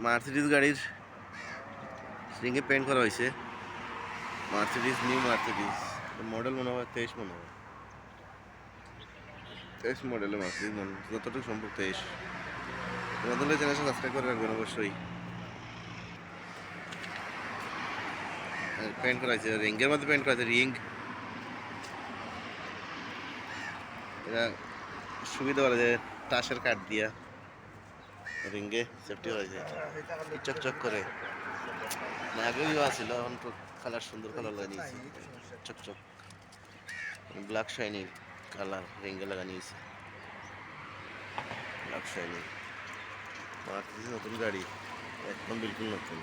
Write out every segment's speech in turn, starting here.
Mercedes গাড়ির রিংয়ে paint করা হয়েছে। মার্সিডিজ, নিউ মার্সিডিজ মডেল মনে হয় 23 মনে হয়, 23 মডেলের মার্সিডিজ মনে হয়, যতটুকু সম্ভব 23। তোমাদের চ্যানেলটা সাবস্ক্রাইব করে রাখবেন অবশ্যই। পেন্ট করা হয়েছে, রিংয়ের মধ্যে পেন্ট করা হয়েছে, রিং। এটা সুবিধা বলে যে টাসের কাঠ দিয়া রিংয়ে সেফটি হয়েছে, চকচক করে। না আগেও আছিল, এখন তো কালার সুন্দর কালার লাগিয়েছে, চকচক ব্ল্যাক শাইনি কালার রিংয়ে লাগানিয়েছে, ব্ল্যাক শাইনি। মার্সিডিজ নতুন গাড়ি, একদম বিলকুল নতুন।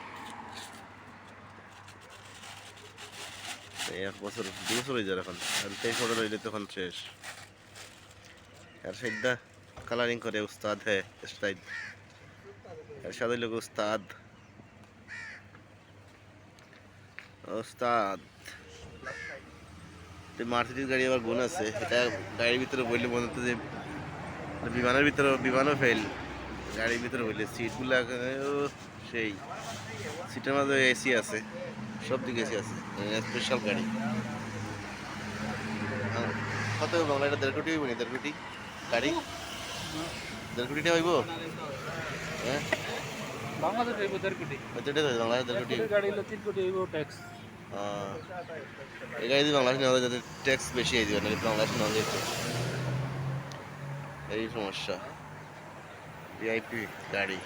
1 বছর 2 বছর হয়ে যায় এখন, আর 23 মডেল হইলে তখন শেষ। আর সেটা কালারিং করে উস্তাদ হ্যাঁ স্টাইল, এরশাদ হইল উস্তাদ, উস্তাদ। মার্সিডিজ গাড়ি আবার গুণ আছে, এটা গাড়ির ভিতরে বললে মনে হতো যে বিমানের ভিতরে, বিমানও ফেল গাড়ির ভিতরে বললে। সিটগুলো সেই, সিটের মধ্যে এসি আছে, সব দিকে এসি আছে, স্পেশাল গাড়ি। কত বাংলা, এটা 1.5 কোটি হইব নি? 1.5 কোটি গাড়ি, 1.5 কোটি টাকা হইব। হ্যাঁ বাংলাদেশ হইব 1.5 কোটি, বাংলাদেশ 1.5 কোটি। গাড়ি হলো 3 কোটি হইব ট্যাক্স। এই গাড়ি যদি বাংলাদেশ নেওয়া যায়, ট্যাক্স বেশি হয়ে যাবে, নাকি বাংলাদেশ নেওয়া যেত। এই সমস্যা। ভিআইপি গাড়ি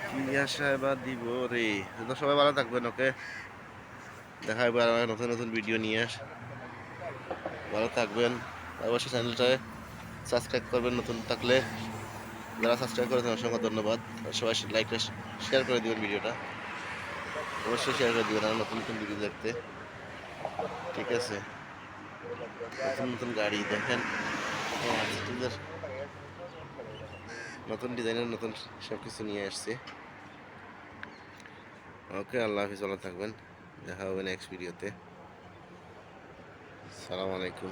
কি আশায় বা দিব রে। তো সবাই ভালো থাকবেন, ওকে দেখা হবে আর নতুন নতুন ভিডিও নিয়ে। ভালো থাকবেন, অবশ্যই চ্যানেলটায় সাবস্ক্রাইব করবেন নতুন থাকলে। যারা সাবস্ক্রাইব করেছেন অসংখ্য ধন্যবাদ। সবাই লাইক শেয়ার করে দিবেন ভিডিওটা, অবশ্যই শেয়ার করে দিবেন আর নতুন নতুন ভিডিও দেখতে। ঠিক আছে, নতুন নতুন গাড়ি দেখেন, নতুন ডিজাইনের নতুন সব কিছু নিয়ে আসছে। ওকে, আল্লাহ হাফিজ, ভালো থাকবেন, দেখা হবে নেক্সট ভিডিওতে। সালাম আলাইকুম।